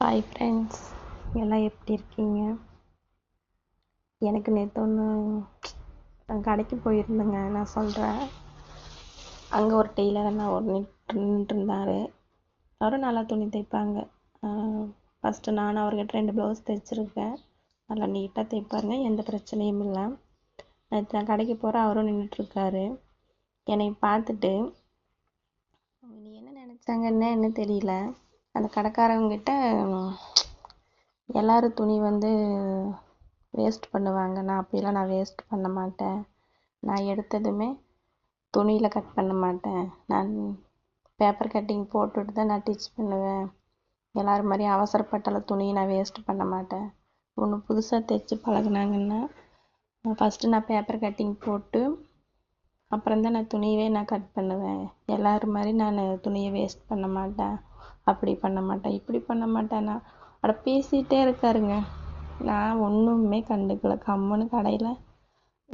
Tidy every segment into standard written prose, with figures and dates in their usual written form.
Hi friends, எல்லாம் எப்படி இருக்கீங்க? எனக்கு நேற்று ஒன்று கடைக்கு போயிருந்தேங்க. நான் சொல்கிறேன். அங்கே ஒரு டெய்லரை நான் ஒரு நின்றுட்டு இருந்தார். அவரும் நல்லா துணி தைப்பாங்க. ஃபஸ்ட்டு நான் அவர்கிட்ட 2 ப்ளவுஸ் தைச்சிருக்கேன். நல்லா நீட்டாக தைப்பாருங்க, எந்த பிரச்சனையும் இல்லை. நேற்று நான் கடைக்கு போகிறேன், அவரும் நின்றுட்டுருக்காரு. என்னை பார்த்துட்டு நீ என்ன நினச்சாங்கன்னு என்ன தெரியல, அந்த கடைக்காரவங்கிட்ட எல்லோரும் துணி வேஸ்ட் பண்ணுவாங்க, நான் அப்படிலாம் நான் வேஸ்ட் பண்ண மாட்டேன், நான் எடுத்ததுமே துணியில் கட் பண்ண மாட்டேன், நான் பேப்பர் கட்டிங் போட்டுட்டு தான் நான் டிச் பண்ணுவேன், எல்லோரும் மாதிரி அவசரப்பட்டாலும் துணியை நான் வேஸ்ட் பண்ண மாட்டேன். ஒன்று புதுசாக தைச்சி பழகுனாங்கன்னா ஃபஸ்ட்டு நான் பேப்பர் கட்டிங் போட்டு அப்புறம்தான் நான் துணியவே நான் கட் பண்ணுவேன். எல்லோரும் மாதிரி நான் துணியை வேஸ்ட் பண்ண மாட்டேன், அப்படி பண்ண மாட்டேன், இப்படி பண்ண மாட்டேன்னா அட பேசிகிட்டே இருக்காருங்க. நான் ஒன்றுமே கண்டுக்கல, கம்முன்னு கடையில்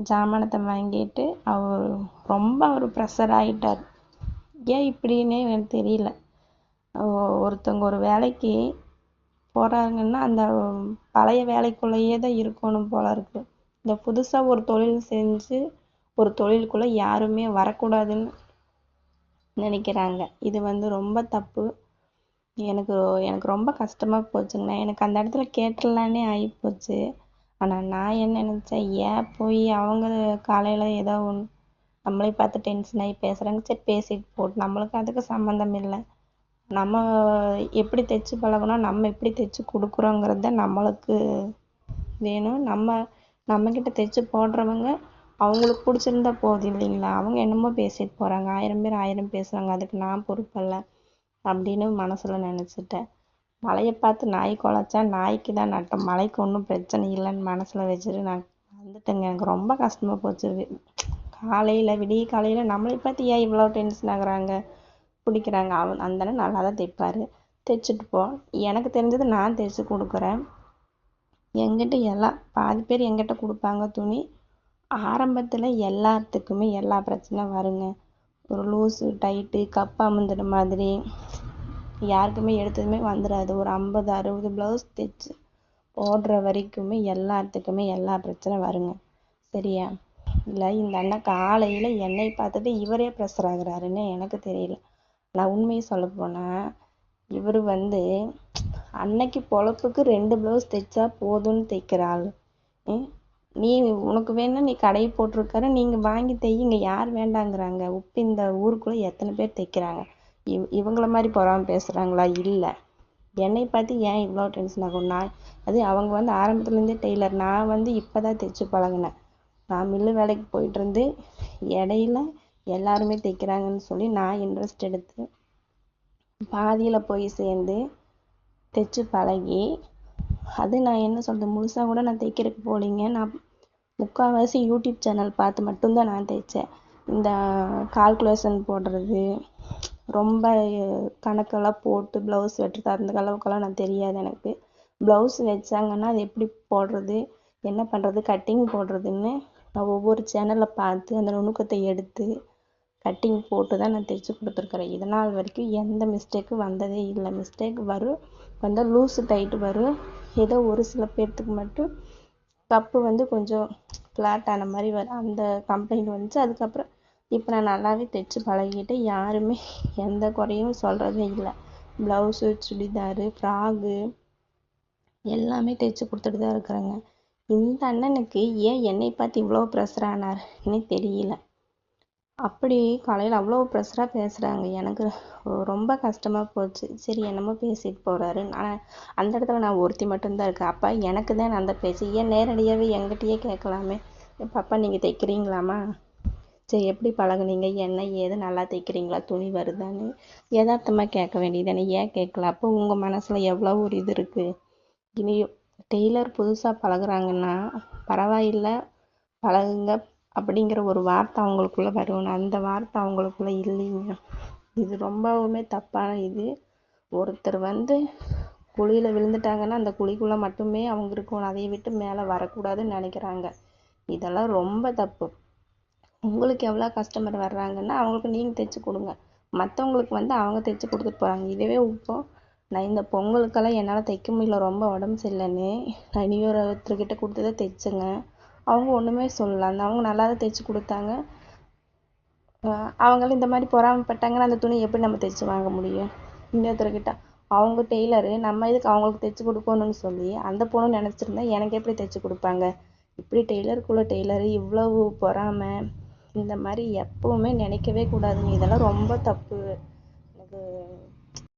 ஜாமானத்தை வாங்கிட்டு அவர் ப்ரெஷர் ஆகிட்டார். ஏன் இப்படின்னே எனக்கு தெரியல. ஒருத்தவங்க ஒரு வேலைக்கு போகிறாங்கன்னா அந்த பழைய வேலைக்குள்ளேயே தான் இருக்கணும் போல இருக்குது. இந்த புதுசாக ஒரு தொழில் செஞ்சு ஒரு தொழிலுக்குள்ளே யாருமே வரக்கூடாதுன்னு நினைக்கிறாங்க. இது ரொம்ப தப்பு. எனக்கு ரொம்ப கஷ்டமாக போச்சுங்க. எனக்கு அந்த இடத்துல கேட்டுடலான்னே ஆகிப்போச்சு. ஆனால் நான் என்ன நினச்சேன், ஏன் போய் அவங்க காலையில் ஏதோ ஒன்று நம்மளே பார்த்து டென்ஷன் ஆகி பேசுகிறாங்க, சரி பேசிட்டு போட்டு, நம்மளுக்கு அதுக்கு சம்மந்தம் இல்லை. நம்ம எப்படி தைச்சி பழகணும், நம்ம எப்படி தைச்சி கொடுக்குறோங்கிறது தான் நம்மளுக்கு வேணும். நம்மக்கிட்ட தைச்சி போடுறவங்க அவங்களுக்கு பிடிச்சிருந்தா போதும் இல்லைங்களா? அவங்க என்னமோ பேசிட்டு போகிறாங்க, 1000 பேர் 1000 பேசுகிறாங்க, அதுக்கு நான் பொறுப்பல்ல அப்படின்னு மனசில் நினச்சிட்டேன். மழையை பார்த்து நாய் குலைச்சா நாய்க்கு தான் நட்டம், மழைக்கு ஒன்றும் பிரச்சனை இல்லைன்னு மனசில் வச்சுட்டு நான் வந்துட்டேங்க. எனக்கு ரொம்ப கஷ்டமாக போச்சு. விடிய காலையில் நம்மளை பார்த்து ஏன் இவ்வளோ டென்ஷன் ஆகுறாங்க, பிடிக்கிறாங்க. அந்த அண்ணன் நல்லா தான் தைப்பார், தைச்சிட்டு போ. எனக்கு தெரிஞ்சது நான் தைச்சி கொடுக்குறேன். என்கிட்ட பாதி பேர் என்கிட்ட கொடுப்பாங்க துணி. ஆரம்பத்தில் எல்லாத்துக்குமே எல்லா பிரச்சனையும் வருங்க. ஒரு லூஸு டைட்டு கப்பு அமுந்துற மாதிரி யாருக்குமே எடுத்ததுமே வந்துடாது. ஒரு 50-60 ப்ளவுஸ் தைச்சி போடுற வரைக்குமே எல்லாத்துக்குமே எல்லா பிரச்சனை வருங்க. சரியா? இல்லை, இந்த அண்ணன் காலையில் என்னை பார்த்துட்டு இவரே ப்ரெஷர் ஆகுறாருன்னு எனக்கு தெரியல. நான் உண்மையை சொல்ல போனால் இவர் அன்னைக்கு பொழப்புக்கு 2 ப்ளவுஸ் தைச்சா போதும்னு தைக்கிற ஆள். நீ உனக்கு வேணும்னா நீ கடையை போட்டிருக்காரு, நீங்கள் வாங்கி தையுங்க, யார் வேண்டாங்கிறாங்க? இந்த ஊருக்குள்ளே எத்தனை பேர் தைக்கிறாங்க? இவங்கள மாதிரி பொறாம பேசுகிறாங்களா? இல்லை. என்னை பார்த்து ஏன் இவ்வளோ டென்ஷன் ஆகும்? அது அவங்க ஆரம்பத்துலேருந்தே டெய்லர், நான் இப்போ தான் தைச்சி பழகினேன். நான் மில்லு வேலைக்கு போயிட்டுருந்து இடையில எல்லாருமே தைக்கிறாங்கன்னு சொல்லி நான் இன்ட்ரெஸ்ட் எடுத்து பாதியில் போய் சேர்ந்து தைச்சி பழகி, அது நான் என்ன சொல்கிறது, முழுசாக கூட நான் தைக்கிறதுக்கு போகலிங்க. நான் முக்கால்வாசி யூடியூப் சேனல் பார்த்து மட்டும்தான் நான் தைச்சேன். இந்த கால்குலேஷன் போடுறது, ரொம்ப கணக்கெல்லாம் போட்டு ப்ளவுஸ் வெட்டுறது அந்த அளவுக்கெல்லாம் நான் தெரியாது எனக்கு. ப்ளவுஸ் வச்சாங்கன்னா அது எப்படி போடுறது, என்ன பண்ணுறது, கட்டிங் போடுறதுன்னு நான் ஒவ்வொரு சேனலில் பார்த்து அந்த நுணுக்கத்தை எடுத்து கட்டிங் போட்டு தான் நான் தைச்சி கொடுத்துருக்குறேன். இதனால் வரைக்கும் எந்த மிஸ்டேக்கும் வந்ததே இல்லை. மிஸ்டேக் வந்தால் லூஸு டைட்டு வரும். ஏதோ ஒரு சில பேர்த்துக்கு மட்டும் கப்பு கொஞ்சம் ஃப்ளாட் ஆன மாதிரி வரும், அந்த கம்ப்ளைண்ட் வந்துச்சு. அதுக்கப்புறம் இப்போ நான் நல்லாவே தைச்சி பழகிட்டு யாருமே எந்த குறையும் சொல்கிறதே இல்லை. ப்ளவுஸு, சுடிதாரு, ஃப்ராகு எல்லாமே தைச்சி கொடுத்துட்டு தான் இருக்கிறேங்க. இந்த அண்ணனுக்கு ஏன் என்னை பார்த்து இவ்வளோ ப்ரெஷர் ஆனார்னே தெரியல. அப்படி காலையில் அவ்வளோ ப்ரெஷராக பேசுகிறாங்க. எனக்கு ரொம்ப கஷ்டமாக போச்சு. சரி என்னமோ பேசிட்டு போகிறாரு, அந்த இடத்துல நான் ஒருத்தி மட்டும்தான் இருக்கேன். அப்போ எனக்கு தான் அந்த பேச்சு, ஏன் நேரடியாகவே என்கிட்டயே கேட்கலாமே, பாப்பா நீங்கள் தைக்கிறீங்களாம்மா, சரி எப்படி பழகுனீங்க, என்ன ஏது, நல்லா தைக்கிறீங்களா, துணி வருதான்னு யதார்த்தமாக கேட்க வேண்டியதானே, ஏன் கேட்கல? அப்போ உங்கள் மனசில் எவ்வளோ ஒரு இது இருக்குது. இனி டெய்லர் புதுசாக பழகுறாங்கன்னா பரவாயில்லை, பழகுங்க அப்படிங்கிற ஒரு வார்த்தை அவங்களுக்குள்ளே வரணும். அந்த வார்த்தை அவங்களுக்குள்ளே இல்லைங்க. இது ரொம்பவுமே தப்பான இது. ஒருத்தர் குழியில் விழுந்துட்டாங்கன்னா அந்த குழிக்குள்ளே மட்டுமே அவங்க இருக்கணும், அதை விட்டு மேலே வரக்கூடாதுன்னு நினைக்கிறாங்க. இதெல்லாம் ரொம்ப தப்பு. உங்களுக்கு எவ்வளோ கஸ்டமர் வர்றாங்கன்னா அவங்களுக்கு நீங்கள் தைச்சி கொடுங்க, மற்றவங்களுக்கு அவங்க தைச்சி கொடுத்துட்டு போகிறாங்க. இதுவே இப்போ நான் இந்த பொங்கலுக்கெல்லாம் என்னால் தைக்க முடியல, ரொம்ப உடம்பு சரியில்லைன்னு நான் இனி ஒருத்தர்கிட்ட கொடுத்ததை தைச்சேங்க. அவங்க ஒன்றுமே சொல்லல, அந்த அவங்க நல்லா தான் தைச்சி கொடுத்தாங்க. அவங்களும் இந்த மாதிரி பொறாமைப்பட்டாங்கன்னா அந்த துணி எப்படி நம்ம தைச்சி வாங்க முடியும்? இன்னொருத்தர்கிட்ட அவங்க டெய்லரு, நம்ம இதுக்கு அவங்களுக்கு தைச்சி கொடுக்கணும்னு சொல்லி அந்த பொண்ணு நினச்சிருந்தா எனக்கு எப்படி தைச்சி கொடுப்பாங்க? இப்படி டெய்லருக்குள்ள டெய்லரு இவ்வளவு பொறாமை, இந்த மாதிரி எப்பவுமே நினைக்கவே கூடாதுங்க. இதெல்லாம் ரொம்ப தப்பு. எனக்கு